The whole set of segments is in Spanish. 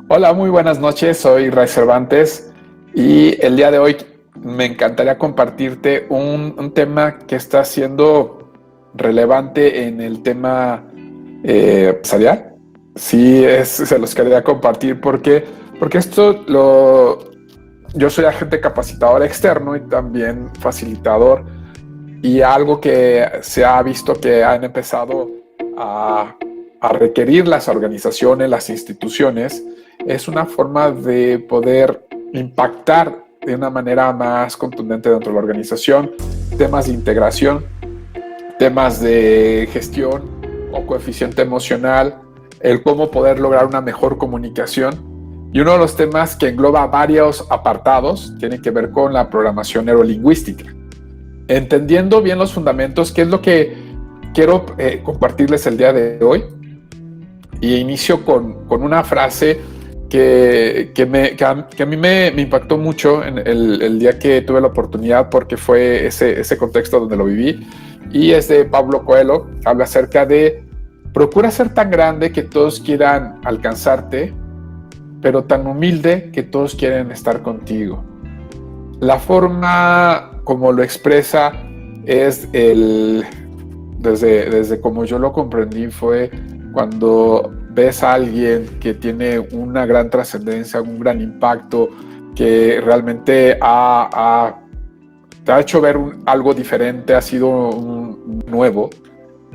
Hola, muy buenas noches, soy Ray Cervantes y el día de hoy me encantaría compartirte un tema que está siendo relevante en el tema empresarial. Sí, se los quería compartir porque yo soy agente capacitador externo y también facilitador, y algo que se ha visto que han empezado a, a requerir las organizaciones, las instituciones, es una forma de poder impactar de una manera más contundente dentro de la organización, temas de integración, temas de gestión o coeficiente emocional, el cómo poder lograr una mejor comunicación. Y uno de los temas que engloba varios apartados tiene que ver con la programación neurolingüística. Entendiendo bien los fundamentos, ¿qué es lo que quiero compartirles el día de hoy? Y inicio con una frase que a mí me impactó mucho en el día que tuve la oportunidad, porque fue ese contexto donde lo viví, y es de Pablo Coelho. Habla acerca de: procura ser tan grande que todos quieran alcanzarte, pero tan humilde que todos quieren estar contigo. La forma como lo expresa es desde como yo lo comprendí, fue cuando ves a alguien que tiene una gran trascendencia, un gran impacto, que realmente te ha hecho ver algo diferente, ha sido un nuevo,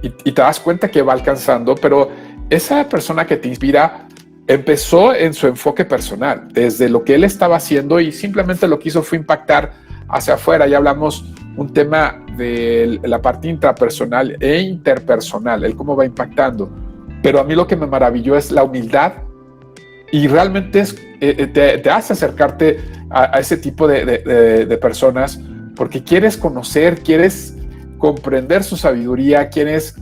y te das cuenta que va alcanzando, pero esa persona que te inspira empezó en su enfoque personal, desde lo que él estaba haciendo, y simplemente lo que hizo fue impactar hacia afuera. Ya hablamos un tema de la parte intrapersonal e interpersonal, el cómo va impactando. Pero a mí lo que me maravilló es la humildad, y realmente te hace acercarte a ese tipo de personas, porque quieres conocer, quieres comprender su sabiduría, quieres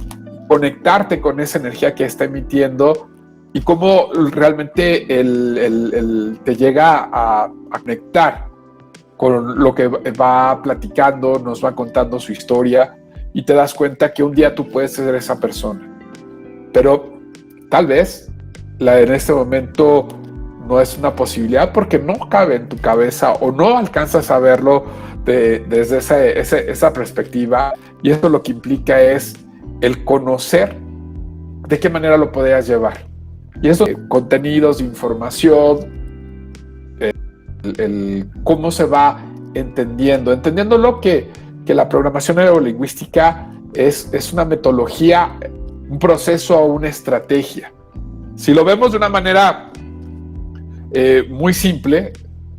conectarte con esa energía que está emitiendo, y cómo realmente te llega a conectar con lo que va platicando, nos va contando su historia, y te das cuenta que un día tú puedes ser esa persona. Pero tal vez en este momento no es una posibilidad, porque no cabe en tu cabeza o no alcanzas a verlo desde esa perspectiva, y esto lo que implica es el conocer de qué manera lo podrías llevar. Y eso, contenidos, información, el cómo se va entendiendo lo que la programación neurolingüística es una metodología, un proceso o una estrategia. Si lo vemos de una manera muy simple,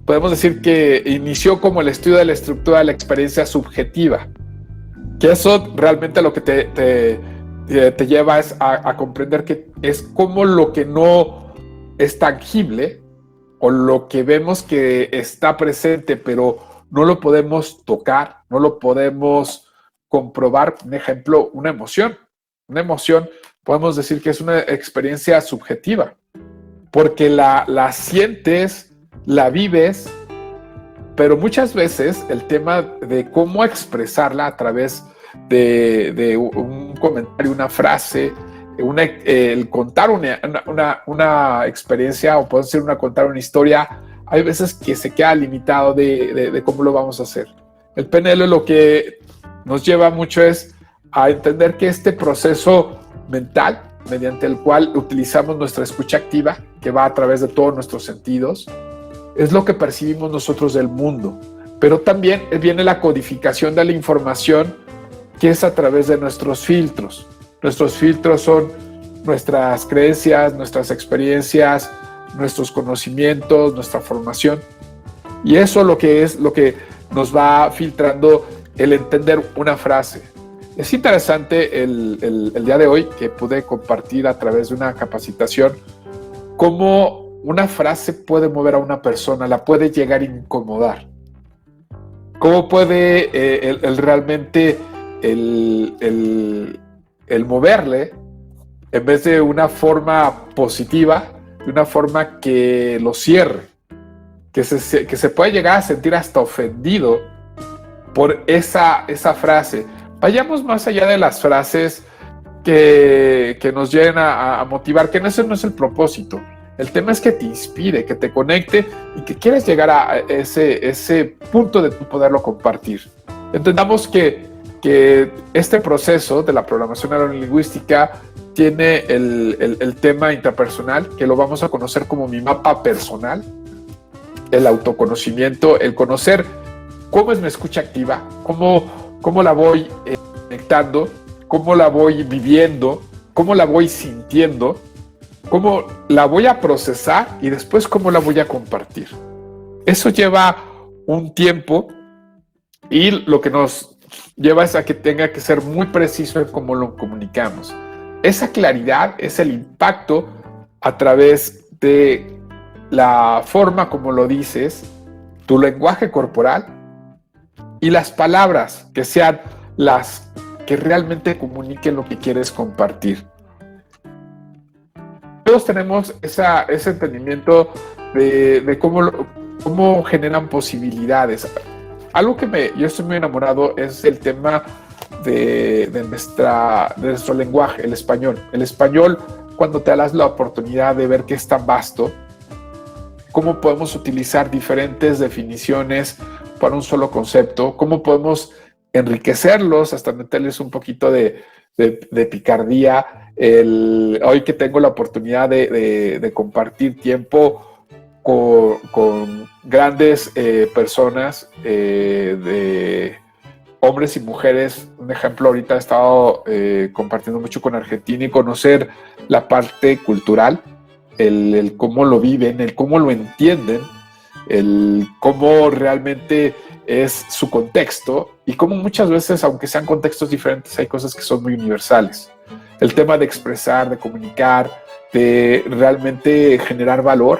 podemos decir que inició como el estudio de la estructura de la experiencia subjetiva, que eso realmente lo que te lleva es a comprender que es como lo que no es tangible, o lo que vemos que está presente pero no lo podemos tocar, no lo podemos comprobar. Un ejemplo, una emoción. Una emoción podemos decir que es una experiencia subjetiva, porque la sientes, la vives, pero muchas veces el tema de cómo expresarla a través de un comentario, una frase, el contar una experiencia, o puede ser contar una historia, hay veces que se queda limitado de cómo lo vamos a hacer. El PNL lo que nos lleva mucho es a entender que este proceso mental, mediante el cual utilizamos nuestra escucha activa, que va a través de todos nuestros sentidos, es lo que percibimos nosotros del mundo. Pero también viene la codificación de la información, que es a través de nuestros filtros. Nuestros filtros son nuestras creencias, nuestras experiencias, nuestros conocimientos, nuestra formación. Y eso lo que nos va filtrando el entender una frase. Es interesante el día de hoy que pude compartir a través de una capacitación cómo una frase puede mover a una persona, la puede llegar a incomodar. Cómo puede realmente el moverle, en vez de una forma positiva, de una forma que lo cierre, que se puede llegar a sentir hasta ofendido por esa frase. Vayamos más allá de las frases que nos lleguen a motivar, que ese no es el propósito. El tema es que te inspire, que te conecte y que quieres llegar a ese punto de poderlo compartir. Entendamos que este proceso de la programación neurolingüística tiene el tema intrapersonal, que lo vamos a conocer como mi mapa personal, el autoconocimiento, el conocer cómo es mi escucha activa, cómo la voy conectando, cómo la voy viviendo, cómo la voy sintiendo, cómo la voy a procesar y después cómo la voy a compartir. Eso lleva un tiempo y lo que nos lleva es a que tenga que ser muy preciso en cómo lo comunicamos. Esa claridad es el impacto a través de la forma como lo dices, tu lenguaje corporal y las palabras que sean las que realmente comuniquen lo que quieres compartir. Todos tenemos ese entendimiento de cómo generan posibilidades. Algo que yo estoy muy enamorado es el tema de nuestro lenguaje, el español. El español, cuando te das la oportunidad de ver que es tan vasto, cómo podemos utilizar diferentes definiciones para un solo concepto, cómo podemos enriquecerlos hasta meterles un poquito de picardía. Hoy que tengo la oportunidad de compartir tiempo con grandes personas, de hombres y mujeres. Un ejemplo, ahorita he estado compartiendo mucho con Argentina y conocer la parte cultural, el cómo lo viven, el cómo lo entienden, el cómo realmente es su contexto y cómo muchas veces, aunque sean contextos diferentes, hay cosas que son muy universales. El tema de expresar, de comunicar, de realmente generar valor,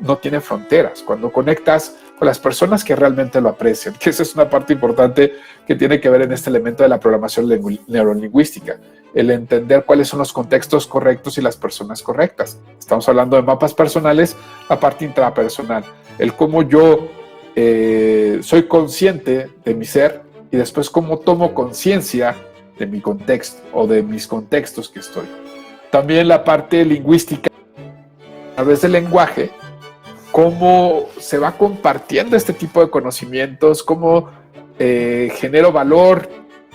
no tiene fronteras. Cuando conectas con las personas que realmente lo aprecian, que esa es una parte importante que tiene que ver en este elemento de la programación neurolingüística, el entender cuáles son los contextos correctos y las personas correctas. Estamos hablando de mapas personales, la parte intrapersonal, el cómo yo soy consciente de mi ser y después cómo tomo conciencia de mi contexto o de mis contextos que estoy. También la parte lingüística, a través del lenguaje, cómo se va compartiendo este tipo de conocimientos, cómo genero valor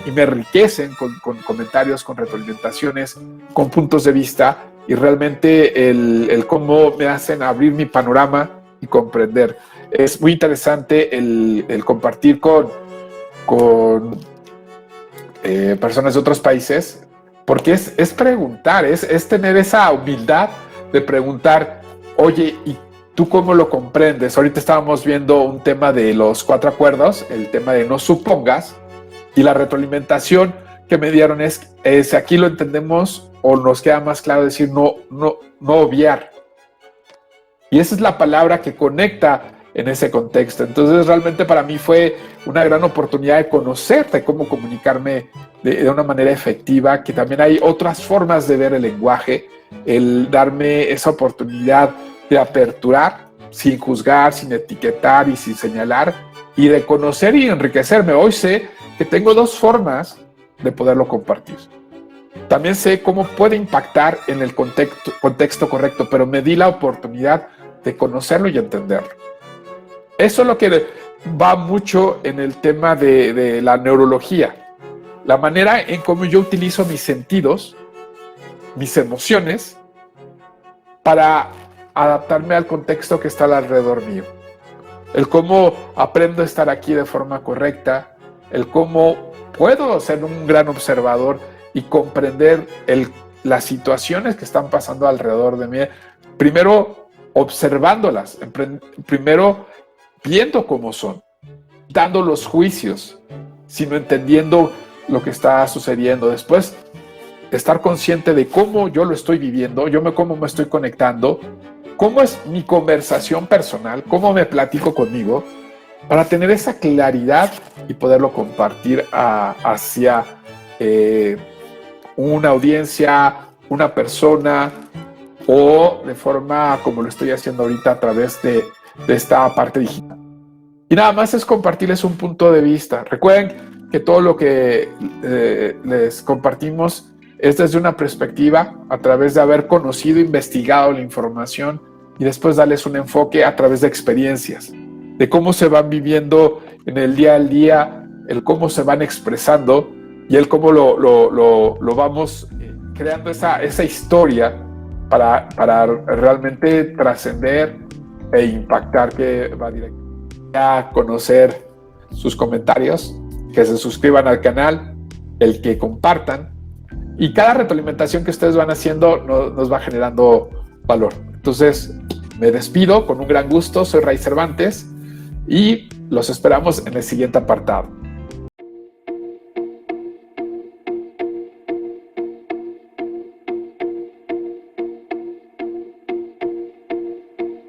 y me enriquecen con comentarios, con retroalimentaciones, con puntos de vista y realmente el cómo me hacen abrir mi panorama y comprender. Es muy interesante el compartir con personas de otros países, porque es preguntar, es tener esa humildad de preguntar, oye, ¿y tú cómo lo comprendes? Ahorita estábamos viendo un tema de los 4 acuerdos, el tema de no supongas, y la retroalimentación que me dieron es aquí lo entendemos o nos queda más claro decir no obviar. Y esa es la palabra que conecta en ese contexto. Entonces realmente para mí fue una gran oportunidad de conocerte, cómo comunicarme de una manera efectiva, que también hay otras formas de ver el lenguaje, el darme esa oportunidad de aperturar, sin juzgar, sin etiquetar y sin señalar, y de conocer y enriquecerme. Hoy sé que tengo 2 formas de poderlo compartir. También sé cómo puede impactar en el contexto correcto, pero me di la oportunidad de conocerlo y entenderlo. Eso es lo que va mucho en el tema de la neurología. La manera en cómo yo utilizo mis sentidos, mis emociones, para adaptarme al contexto que está alrededor mío. El cómo aprendo a estar aquí de forma correcta, el cómo puedo ser un gran observador y comprender las situaciones que están pasando alrededor de mí. Primero observándolas, primero viendo cómo son, dando los juicios, sino entendiendo lo que está sucediendo. Después, estar consciente de cómo yo lo estoy viviendo, cómo me estoy conectando, cómo es mi conversación personal, cómo me platico conmigo, para tener esa claridad y poderlo compartir hacia una audiencia, una persona, o de forma como lo estoy haciendo ahorita a través de esta parte digital. Y nada más es compartirles un punto de vista. Recuerden que todo lo que les compartimos es desde una perspectiva, a través de haber conocido, investigado la información, y después darles un enfoque a través de experiencias, de cómo se van viviendo en el día al día, el cómo se van expresando y el cómo lo vamos creando esa historia para realmente trascender e impactar, que va directamente a conocer sus comentarios, que se suscriban al canal, el que compartan, y cada retroalimentación que ustedes van haciendo nos va generando valor. Entonces, me despido con un gran gusto. Soy Ray Cervantes y los esperamos en el siguiente apartado.